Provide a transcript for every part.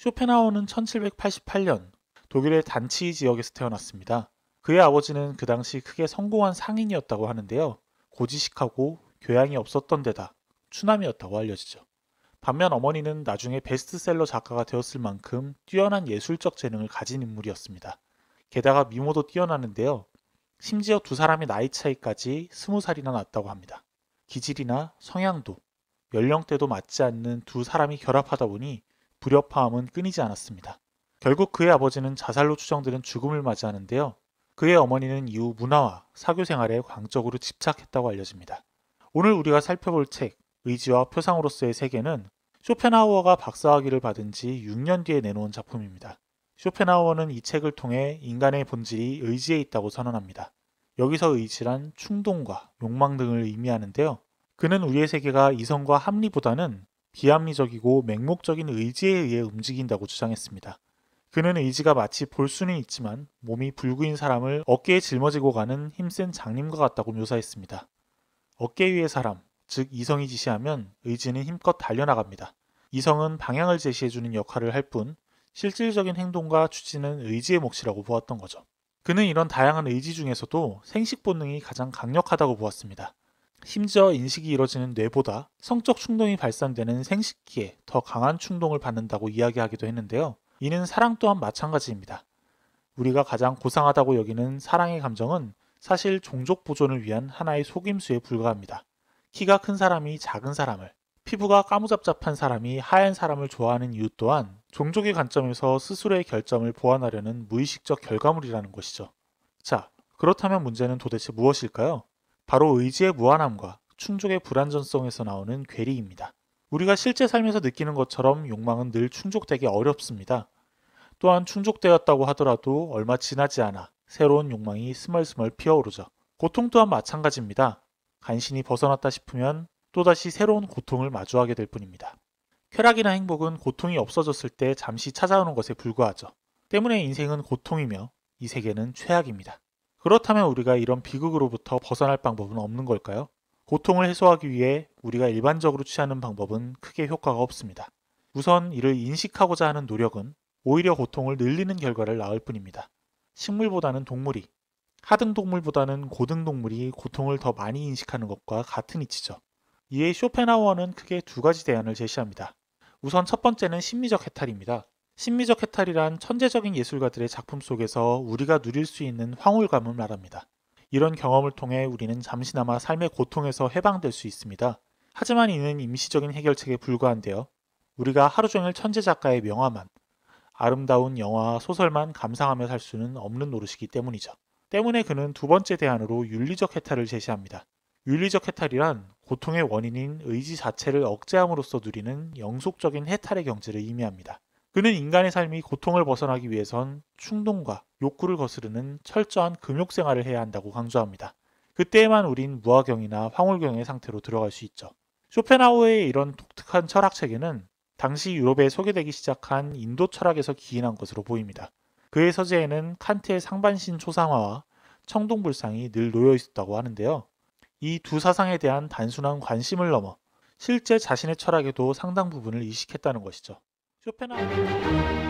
쇼펜하우어는 1788년 독일의 단치 지역에서 태어났습니다. 그의 아버지는 그 당시 크게 성공한 상인이었다고 하는데요. 고지식하고 교양이 없었던 데다 추남이었다고 알려지죠. 반면 어머니는 나중에 베스트셀러 작가가 되었을 만큼 뛰어난 예술적 재능을 가진 인물이었습니다. 게다가 미모도 뛰어나는데요. 심지어 두 사람의 나이 차이까지 20살이나 났다고 합니다. 기질이나 성향도, 연령대도 맞지 않는 두 사람이 결합하다 보니 불협화음은 끊이지 않았습니다. 결국 그의 아버지는 자살로 추정되는 죽음을 맞이하는데요. 그의 어머니는 이후 문화와 사교 생활에 광적으로 집착했다고 알려집니다. 오늘 우리가 살펴볼 책 의지와 표상으로서의 세계는 쇼펜하우어가 박사학위를 받은 지 6년 뒤에 내놓은 작품입니다. 쇼펜하우어는 이 책을 통해 인간의 본질이 의지에 있다고 선언합니다. 여기서 의지란 충동과 욕망 등을 의미하는데요. 그는 우리의 세계가 이성과 합리보다는 비합리적이고 맹목적인 의지에 의해 움직인다고 주장했습니다. 그는 의지가 마치 볼 수는 있지만 몸이 불구인 사람을 어깨에 짊어지고 가는 힘센 장님과 같다고 묘사했습니다. 어깨 위의 사람, 즉 이성이 지시하면 의지는 힘껏 달려나갑니다. 이성은 방향을 제시해주는 역할을 할 뿐 실질적인 행동과 추진은 의지의 몫이라고 보았던 거죠. 그는 이런 다양한 의지 중에서도 생식 본능이 가장 강력하다고 보았습니다. 심지어 인식이 이뤄지는 뇌보다 성적 충동이 발산되는 생식기에 더 강한 충동을 받는다고 이야기하기도 했는데요. 이는 사랑 또한 마찬가지입니다. 우리가 가장 고상하다고 여기는 사랑의 감정은 사실 종족 보존을 위한 하나의 속임수에 불과합니다. 키가 큰 사람이 작은 사람을, 피부가 까무잡잡한 사람이 하얀 사람을 좋아하는 이유 또한 종족의 관점에서 스스로의 결점을 보완하려는 무의식적 결과물이라는 것이죠. 자, 그렇다면 문제는 도대체 무엇일까요? 바로 의지의 무한함과 충족의 불완전성에서 나오는 괴리입니다. 우리가 실제 삶에서 느끼는 것처럼 욕망은 늘 충족되기 어렵습니다. 또한 충족되었다고 하더라도 얼마 지나지 않아 새로운 욕망이 스멀스멀 피어오르죠. 고통 또한 마찬가지입니다. 간신히 벗어났다 싶으면 또다시 새로운 고통을 마주하게 될 뿐입니다. 쾌락이나 행복은 고통이 없어졌을 때 잠시 찾아오는 것에 불과하죠. 때문에 인생은 고통이며 이 세계는 최악입니다. 그렇다면 우리가 이런 비극으로부터 벗어날 방법은 없는 걸까요? 고통을 해소하기 위해 우리가 일반적으로 취하는 방법은 크게 효과가 없습니다. 우선 이를 인식하고자 하는 노력은 오히려 고통을 늘리는 결과를 낳을 뿐입니다. 식물보다는 동물이, 하등 동물보다는 고등 동물이 고통을 더 많이 인식하는 것과 같은 이치죠. 이에 쇼펜하우어는 크게 두 가지 대안을 제시합니다. 우선 첫 번째는 심리적 해탈입니다. 심리적 해탈이란 천재적인 예술가들의 작품 속에서 우리가 누릴 수 있는 황홀감을 말합니다. 이런 경험을 통해 우리는 잠시나마 삶의 고통에서 해방될 수 있습니다. 하지만 이는 임시적인 해결책에 불과한데요. 우리가 하루 종일 천재 작가의 명화만, 아름다운 영화와 소설만 감상하며 살 수는 없는 노릇이기 때문이죠. 때문에 그는 두 번째 대안으로 윤리적 해탈을 제시합니다. 윤리적 해탈이란 고통의 원인인 의지 자체를 억제함으로써 누리는 영속적인 해탈의 경지를 의미합니다. 그는 인간의 삶이 고통을 벗어나기 위해선 충동과 욕구를 거스르는 철저한 금욕 생활을 해야 한다고 강조합니다. 그때에만 우린 무아경이나 황홀경의 상태로 들어갈 수 있죠. 쇼펜하우어의 이런 독특한 철학 체계는 당시 유럽에 소개되기 시작한 인도 철학에서 기인한 것으로 보입니다. 그의 서재에는 칸트의 상반신 초상화와 청동불상이 늘 놓여 있었다고 하는데요. 이 두 사상에 대한 단순한 관심을 넘어 실제 자신의 철학에도 상당 부분을 이식했다는 것이죠. 쇼펜하우어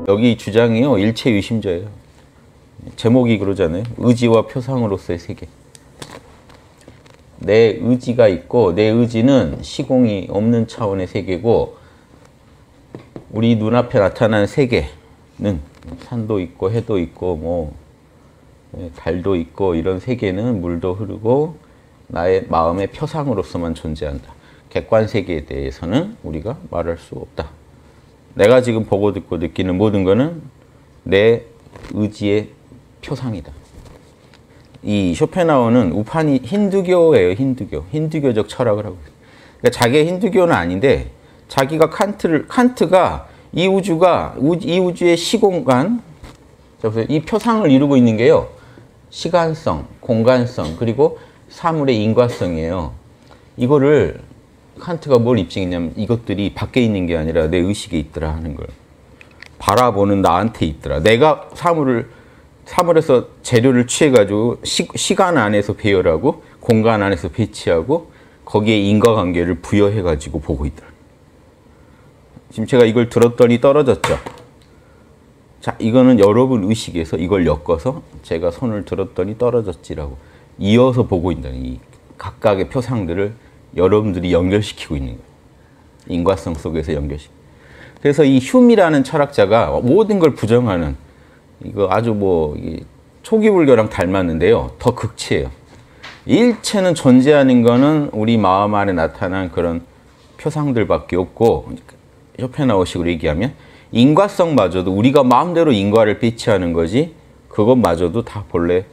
여기 주장이요, 일체유심조예요. 제목이 그러잖아요. 의지와 표상으로서의 세계. 내 의지가 있고, 내 의지는 시공이 없는 차원의 세계고, 우리 눈앞에 나타나는 세계는 산도 있고 해도 있고 뭐 달도 있고, 이런 세계는 물도 흐르고 나의 마음의 표상으로서만 존재한다. 객관 세계에 대해서는 우리가 말할 수 없다. 내가 지금 보고 듣고 느끼는 모든 것은 내 의지의 표상이다. 이 쇼펜하우어는 우파니 힌두교예요. 힌두교적 철학을 하고 있어요. 그러니까 자기의 힌두교는 아닌데, 자기가 칸트가 이 우주의 시공간, 이 표상을 이루고 있는 게요, 시간성, 공간성, 그리고 사물의 인과성이에요. 이거를 칸트가 뭘 입증했냐면, 이것들이 밖에 있는 게 아니라 내 의식에 있더라 하는 걸. 바라보는 나한테 있더라. 내가 사물에서 재료를 취해가지고 시간 안에서 배열하고 공간 안에서 배치하고 거기에 인과관계를 부여해가지고 보고 있더라. 지금 제가 이걸 들었더니 떨어졌죠. 자, 이거는 여러분 의식에서 이걸 엮어서 제가 손을 들었더니 떨어졌지라고 이어서 보고 있다는, 이 각각의 표상들을 여러분들이 연결시키고 있는 거예요. 인과성 속에서 연결시키고. 그래서 이 흉이라는 철학자가 모든 걸 부정하는, 이거 아주 초기 불교랑 닮았는데요, 더 극치예요. 일체는 존재하는 거는 우리 마음 안에 나타난 그런 표상들밖에 없고, 쇼펜하우어식으로 얘기하면 인과성마저도 우리가 마음대로 인과를 배치하는 거지, 그것마저도 다 본래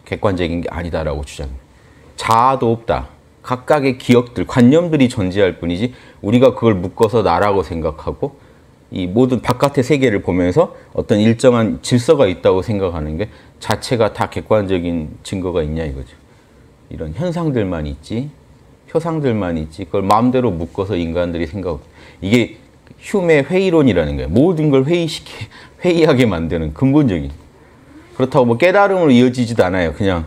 객관적인 게 아니다라고 주장해요. 자아도 없다. 각각의 기억들, 관념들이 존재할 뿐이지 우리가 그걸 묶어서 나라고 생각하고 이 모든 바깥의 세계를 보면서 어떤 일정한 질서가 있다고 생각하는 게 자체가 다 객관적인 증거가 있냐 이거죠. 이런 현상들만 있지, 표상들만 있지, 그걸 마음대로 묶어서 인간들이 생각하고, 이게 흉의 회의론이라는 거예요. 모든 걸 회의하게 만드는 근본적인. 그렇다고 깨달음으로 이어지지도 않아요. 그냥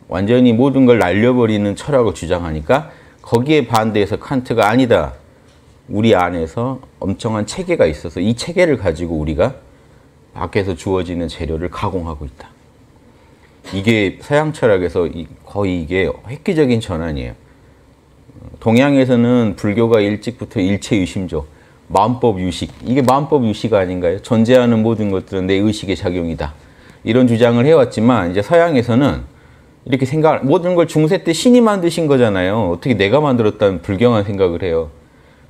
완전히 모든 걸 날려버리는 철학을 주장하니까, 거기에 반대해서 칸트가 아니다. 우리 안에서 엄청난 체계가 있어서 이 체계를 가지고 우리가 밖에서 주어지는 재료를 가공하고 있다. 이게 서양 철학에서 거의 이게 획기적인 전환이에요. 동양에서는 불교가 일찍부터 일체유심조, 마음법 유식, 이게 마음법 유식 아닌가요? 존재하는 모든 것들은 내 의식의 작용이다. 이런 주장을 해왔지만, 이제 서양에서는 이렇게 모든 걸 중세 때 신이 만드신 거잖아요. 어떻게 내가 만들었다는 불경한 생각을 해요.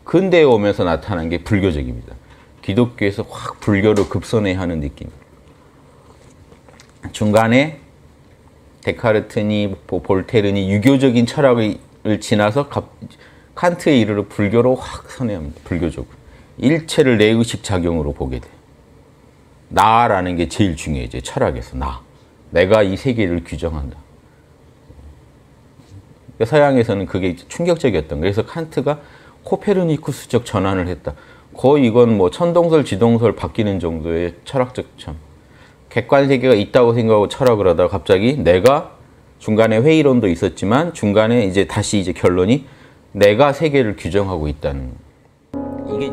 근대에 오면서 나타난 게 불교적입니다. 기독교에서 확 불교로 급선회하는 느낌. 중간에 데카르트니 볼테르니 유교적인 철학을 지나서 칸트에 이르러 불교로 확 선회합니다. 불교적으로. 일체를 내 의식 작용으로 보게 돼. 나라는 게 제일 중요해져. 철학에서 나. 내가 이 세계를 규정한다. 서양에서는 그게 충격적이었던 거예요. 그래서 칸트가 코페르니쿠스적 전환을 했다. 거의 이건 뭐 천동설, 지동설 바뀌는 정도의 철학적 참. 객관 세계가 있다고 생각하고 철학을 하다가 갑자기 내가 중간에 회의론도 있었지만 중간에 이제 다시 이제 결론이 내가 세계를 규정하고 있다는 이게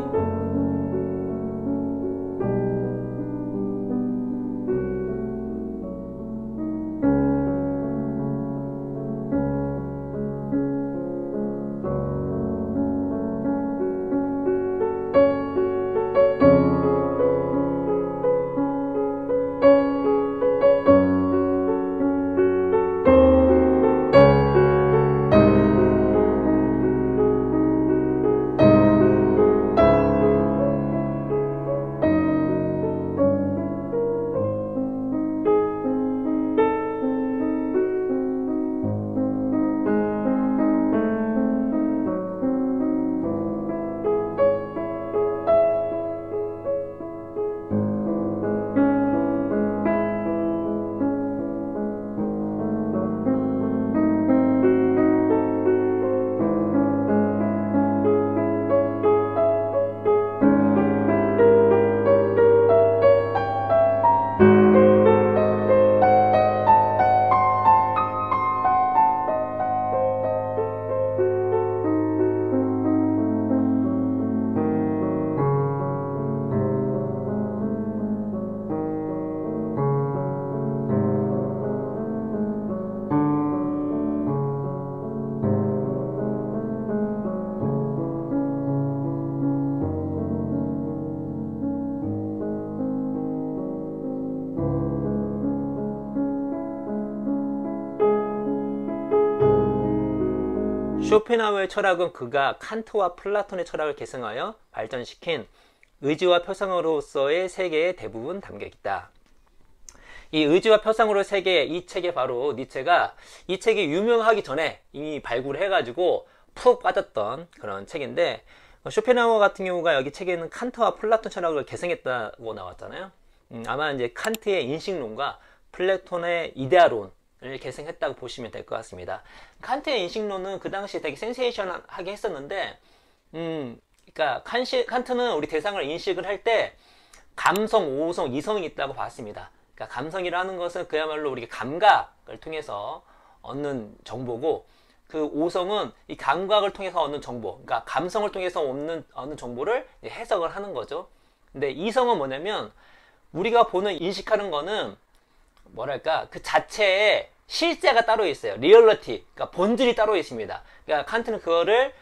쇼펜하우어의 철학은 그가 칸트와 플라톤의 철학을 계승하여 발전시킨 의지와 표상으로서의 세계의 대부분 담겨있다. 이 의지와 표상으로의 세계, 이 책에 바로 니체가 이 책이 유명하기 전에 이미 발굴해가지고 푹 빠졌던 그런 책인데, 쇼펜하우어 같은 경우가 여기 책에는 칸트와 플라톤 철학을 계승했다고 나왔잖아요. 아마 이제 칸트의 인식론과 플라톤의 이데아론을 계승했다고 보시면 될 것 같습니다. 칸트의 인식론은 그 당시에 되게 센세이션하게 했었는데, 그러니까 칸트는 우리 대상을 인식을 할 때 감성, 오성, 이성이 있다고 봤습니다. 그러니까 감성이라는 것은 그야말로 우리가 감각을 통해서 얻는 정보고, 그 오성은 이 감각을 통해서 얻는 정보, 그러니까 감성을 통해서 얻는 정보를 해석을 하는 거죠. 근데 이성은 뭐냐면 우리가 보는 인식하는 거는 뭐랄까 그 자체에 실제가 따로 있어요. 리얼리티, 그러니까 본질이 따로 있습니다. 그러니까 칸트는 그거를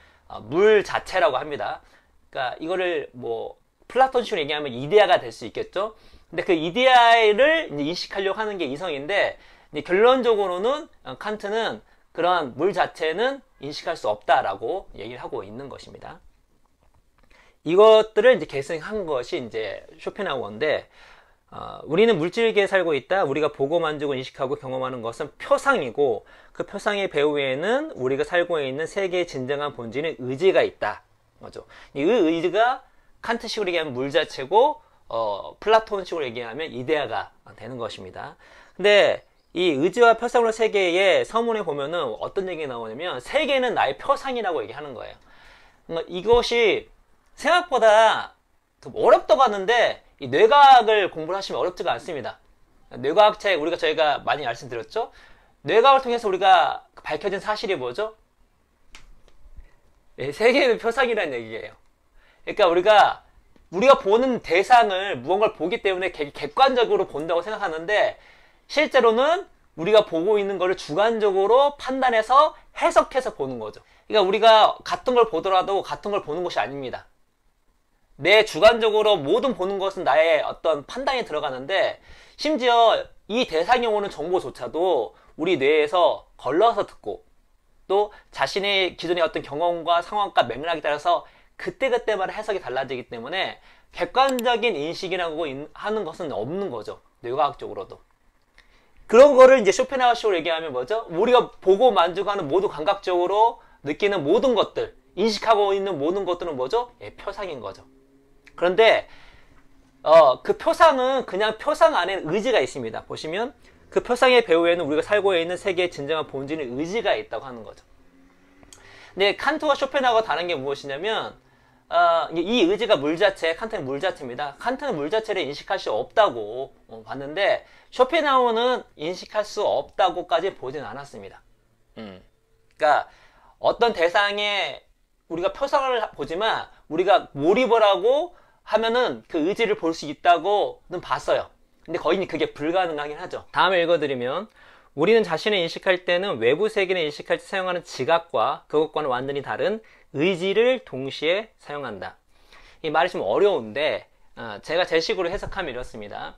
물 자체라고 합니다. 그러니까 이거를 뭐 플라톤식으로 얘기하면 이데아가 될 수 있겠죠. 근데 그 이데아를 이제 인식하려고 하는 게 이성인데, 이제 결론적으로는 칸트는 그러한 물 자체는 인식할 수 없다라고 얘기를 하고 있는 것입니다. 이것들을 이제 계승한 것이 이제 쇼펜하우어인데, 우리는 물질계에 살고 있다. 우리가 보고 만지고 인식하고 경험하는 것은 표상이고, 그 표상의 배후에는 우리가 살고 있는 세계의 진정한 본질은 의지가 있다. 맞죠? 이 의지가 칸트식으로 얘기하면 물 자체고, 플라톤식으로 얘기하면 이데아가 되는 것입니다. 근데 이 의지와 표상으로 세계의 서문에 보면은 어떤 얘기가 나오냐면 세계는 나의 표상이라고 얘기하는 거예요. 그러니까 이것이 생각보다 어렵다고 하는데 이 뇌과학을 공부를 하시면 어렵지가 않습니다. 뇌과학 책 저희가 많이 말씀드렸죠. 뇌과학을 통해서 우리가 밝혀진 사실이 뭐죠? 네, 세계는 표상이라는 얘기예요. 그러니까 우리가 보는 대상을 무언가를 보기 때문에 객관적으로 본다고 생각하는데, 실제로는 우리가 보고 있는 것을 주관적으로 판단해서 해석해서 보는 거죠. 그러니까 우리가 같은 걸 보더라도 같은 걸 보는 것이 아닙니다. 내 주관적으로 모든 보는 것은 나의 어떤 판단이 들어가는데, 심지어 이 대상이 오는 정보조차도 우리 뇌에서 걸러서 듣고, 또 자신의 기존의 어떤 경험과 상황과 맥락에 따라서 그때그때마다 해석이 달라지기 때문에 객관적인 인식이라고 하는 것은 없는 거죠. 뇌과학적으로도. 그런 거를 이제 쇼펜하우어식으로 얘기하면 뭐죠? 우리가 보고 만족하는 모두 감각적으로 느끼는 모든 것들, 인식하고 있는 모든 것들은 뭐죠? 예, 표상인 거죠. 그런데 그 표상은 그냥 표상 안에 의지가 있습니다. 보시면 그 표상의 배후에는 우리가 살고 있는 세계의 진정한 본질의 의지가 있다고 하는 거죠. 근데 칸트와 쇼펜하우어가 다른 게 무엇이냐면 이 의지가 물 자체, 칸트는 물 자체입니다. 칸트는 물 자체를 인식할 수 없다고 봤는데 쇼펜하우어는 인식할 수 없다고까지 보진 않았습니다. 그러니까 어떤 대상에 우리가 표상을 보지만 우리가 몰입을 하고 하면은 그 의지를 볼 수 있다고는 봤어요. 근데 거의 그게 불가능하긴 하죠. 다음에 읽어드리면 우리는 자신을 인식할 때는 외부 세계를 인식할 때 사용하는 지각과 그것과는 완전히 다른 의지를 동시에 사용한다. 이 말이 좀 어려운데 제가 제 식으로 해석하면 이렇습니다.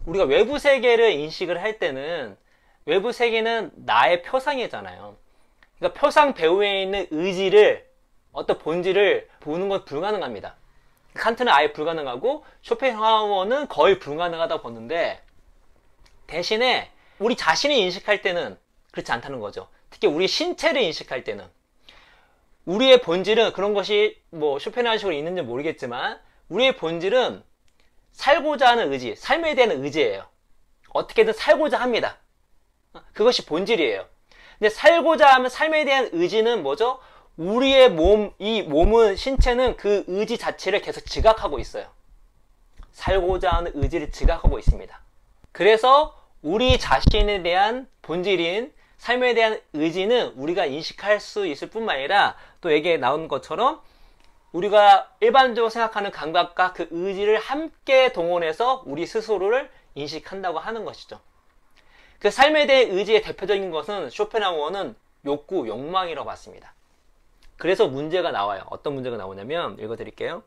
우리가 외부 세계를 인식을 할 때는 외부 세계는 나의 표상이잖아요. 그러니까 표상 배후에 있는 의지를 어떤 본질을 보는 건 불가능합니다. 칸트는 아예 불가능하고 쇼펜하우어는 거의 불가능하다고 보는데 대신에 우리 자신을 인식할 때는 그렇지 않다는 거죠. 특히 우리 신체를 인식할 때는 우리의 본질은 그런 것이 뭐 쇼펜하우어식으로 있는지 모르겠지만 우리의 본질은 살고자 하는 의지, 삶에 대한 의지예요. 어떻게든 살고자 합니다. 그것이 본질이에요. 근데 살고자 하면 삶에 대한 의지는 뭐죠? 우리의 이 몸은, 신체는 그 의지 자체를 계속 지각하고 있어요. 살고자 하는 의지를 지각하고 있습니다. 그래서 우리 자신에 대한 본질인 삶에 대한 의지는 우리가 인식할 수 있을 뿐만 아니라 또 여기에 나온 것처럼 우리가 일반적으로 생각하는 감각과 그 의지를 함께 동원해서 우리 스스로를 인식한다고 하는 것이죠. 그 삶에 대한 의지의 대표적인 것은 쇼펜하우어는 욕구, 욕망이라고 봤습니다. 그래서 문제가 나와요. 어떤 문제가 나오냐면 읽어드릴게요.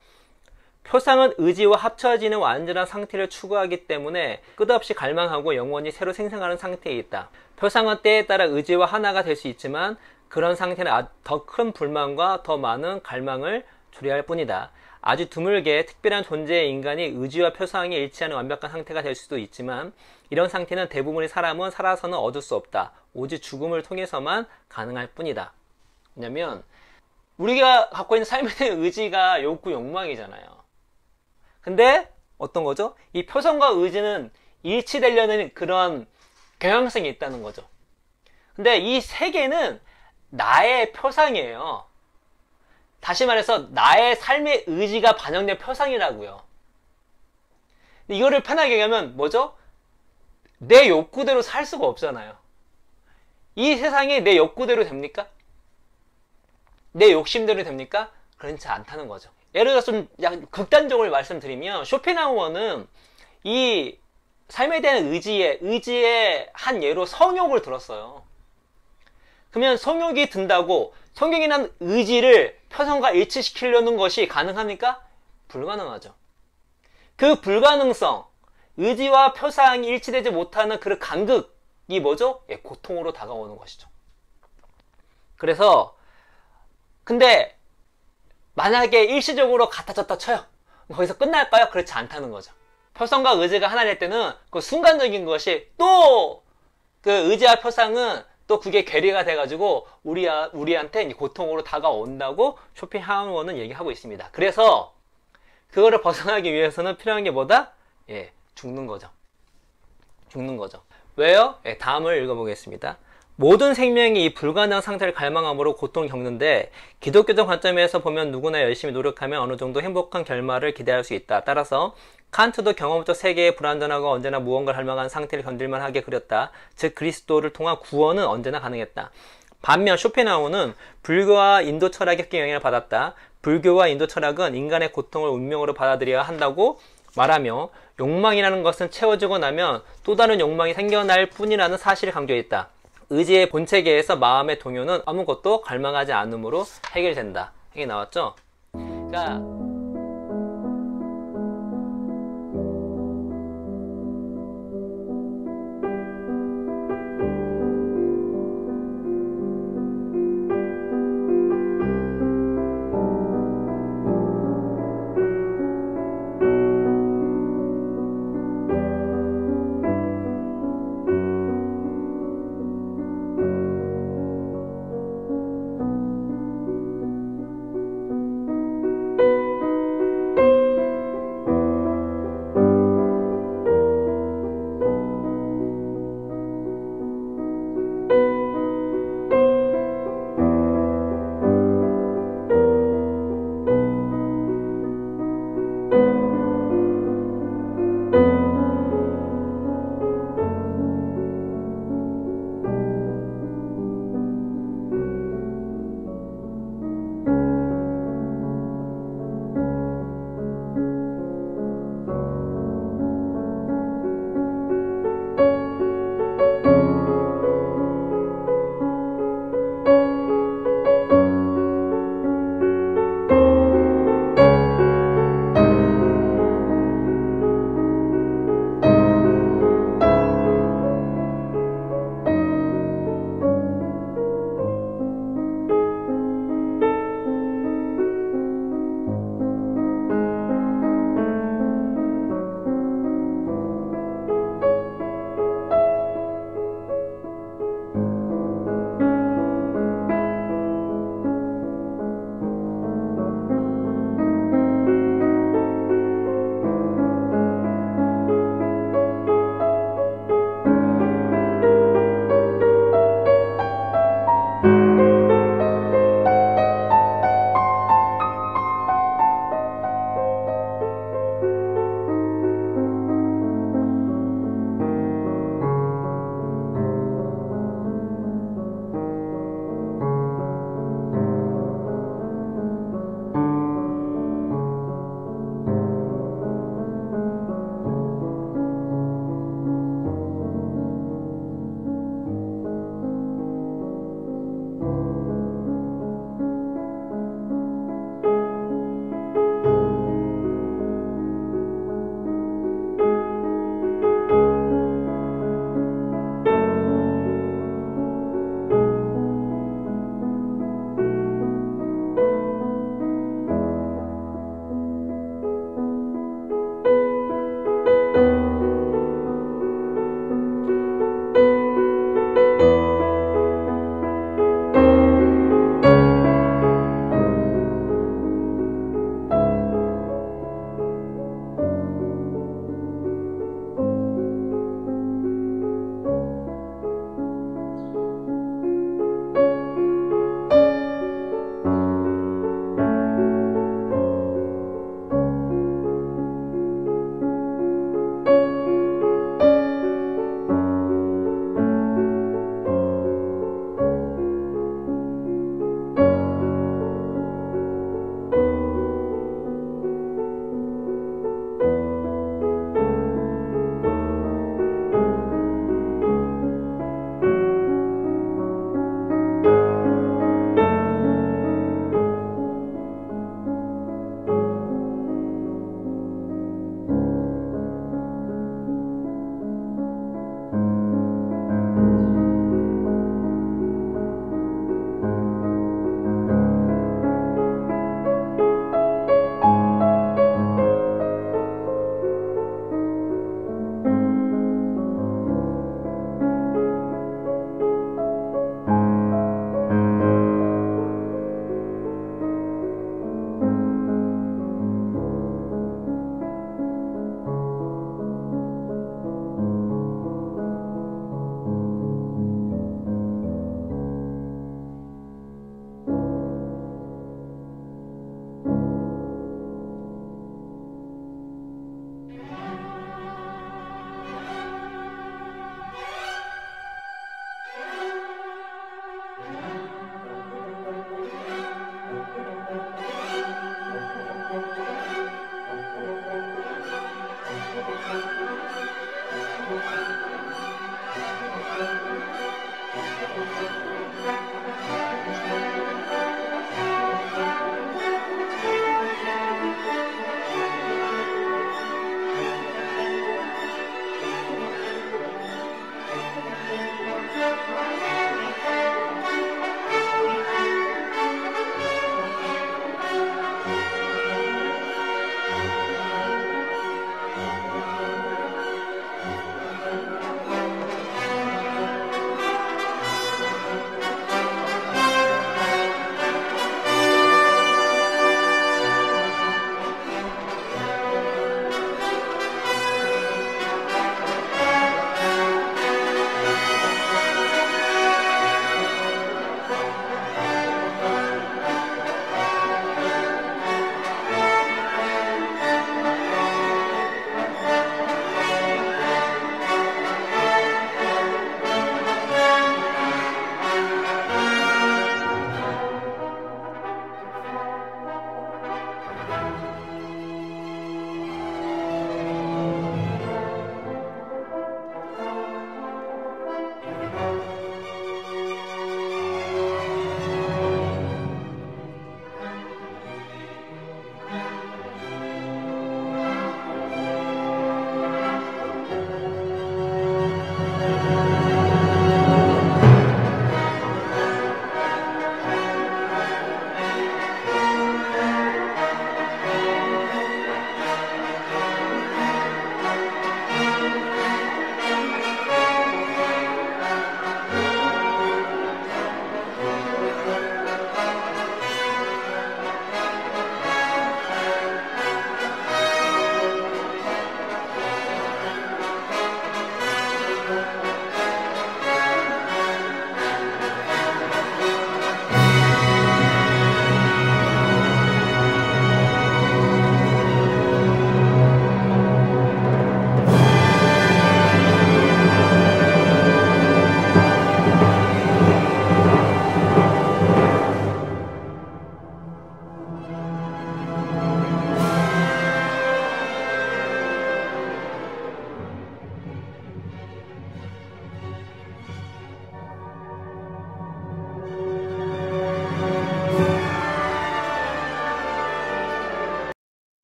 표상은 의지와 합쳐지는 완전한 상태를 추구하기 때문에 끝없이 갈망하고 영원히 새로 생성하는 상태에 있다. 표상은 때에 따라 의지와 하나가 될 수 있지만 그런 상태는 더 큰 불만과 더 많은 갈망을 초래할 뿐이다. 아주 드물게 특별한 존재의 인간이 의지와 표상이 일치하는 완벽한 상태가 될 수도 있지만 이런 상태는 대부분의 사람은 살아서는 얻을 수 없다. 오직 죽음을 통해서만 가능할 뿐이다. 왜냐면 우리가 갖고 있는 삶에 대한 의지가 욕구, 욕망이잖아요. 근데 어떤 거죠? 이 표상과 의지는 일치되려는 그런 경향성이 있다는 거죠. 근데 이 세계는 나의 표상이에요. 다시 말해서 나의 삶의 의지가 반영된 표상이라고요. 근데 이거를 편하게 얘기하면 뭐죠? 내 욕구대로 살 수가 없잖아요. 이 세상이 내 욕구대로 됩니까? 내 욕심대로 됩니까? 그렇지 않다는 거죠. 예를 들어서 좀 약간 극단적으로 말씀드리면 쇼펜하우어는 이 삶에 대한 의지의 한 예로 성욕을 들었어요. 그러면 성욕이 든다고 성욕이란 의지를 표상과 일치시키려는 것이 가능합니까? 불가능하죠. 그 불가능성, 의지와 표상이 일치되지 못하는 그 간극이 뭐죠? 예, 고통으로 다가오는 것이죠. 그래서 근데 만약에 일시적으로 같아졌다 쳐요. 거기서 끝날까요? 그렇지 않다는 거죠. 표상과 의지가 하나 될 때는 그 순간적인 것이 또 그 의지와 표상은 또 그게 괴리가 돼가지고 우리한테 고통으로 다가온다고 쇼펜하우어는 얘기하고 있습니다. 그래서 그거를 벗어나기 위해서는 필요한 게 뭐다? 예, 죽는 거죠. 죽는 거죠. 왜요? 예, 다음을 읽어보겠습니다. 모든 생명이 이 불가능한 상태를 갈망함으로 고통을 겪는데 기독교적 관점에서 보면 누구나 열심히 노력하면 어느 정도 행복한 결말을 기대할 수 있다. 따라서 칸트도 경험적 세계의 불완전하고 언제나 무언가를 갈망하는 상태를 견딜만 하게 그렸다. 즉 그리스도를 통한 구원은 언제나 가능했다. 반면 쇼펜하우어는 불교와 인도 철학의 영향을 받았다. 불교와 인도 철학은 인간의 고통을 운명으로 받아들여야 한다고 말하며 욕망이라는 것은 채워지고 나면 또 다른 욕망이 생겨날 뿐이라는 사실을 강조했다. 의지의 본체계에서 마음의 동요는 아무것도 갈망하지 않음으로 해결된다. 이게 나왔죠? 그러니까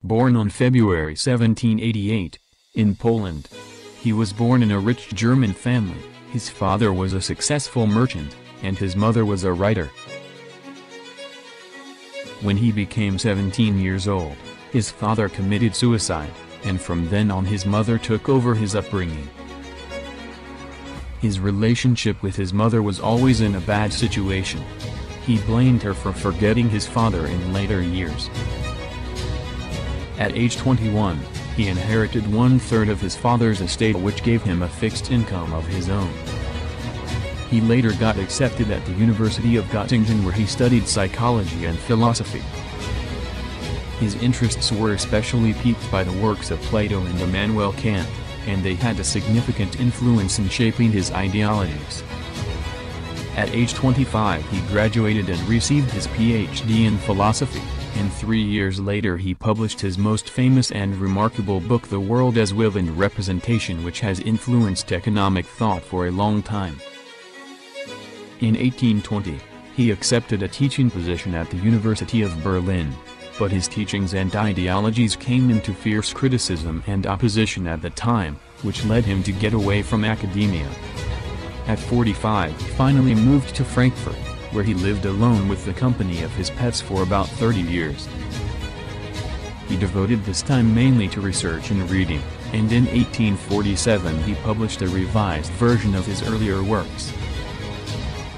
Born on February 1788, in Poland. He was born in a rich German family. His father was a successful merchant, and his mother was a writer. When he became 17 years old, his father committed suicide, and from then on his mother took over his upbringing. His relationship with his mother was always in a bad situation. He blamed her for forgetting his father in later years. At age 21, he inherited 1/3 of his father's estate, which gave him a fixed income of his own. He later got accepted at the University of Göttingen, where he studied psychology and philosophy. His interests were especially piqued by the works of Plato and Immanuel Kant, and they had a significant influence in shaping his ideologies. At age 25 he graduated and received his PhD in philosophy, and 3 years later he published his most famous and remarkable book, The World as Will and Representation, which has influenced economic thought for a long time. In 1820, he accepted a teaching position at the University of Berlin, but his teachings and ideologies came into fierce criticism and opposition at the time, which led him to get away from academia. At 45 he finally moved to Frankfurt, where he lived alone with the company of his pets for about 30 years. He devoted this time mainly to research and reading, and in 1847 he published a revised version of his earlier works.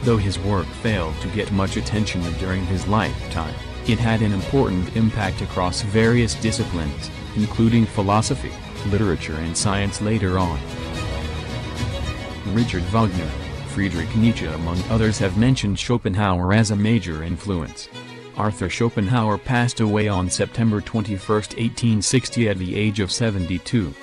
Though his work failed to get much attention during his lifetime, it had an important impact across various disciplines, including philosophy, literature and science later on. Richard Wagner, Friedrich Nietzsche among others have mentioned Schopenhauer as a major influence. Arthur Schopenhauer passed away on September 21, 1860 at the age of 72.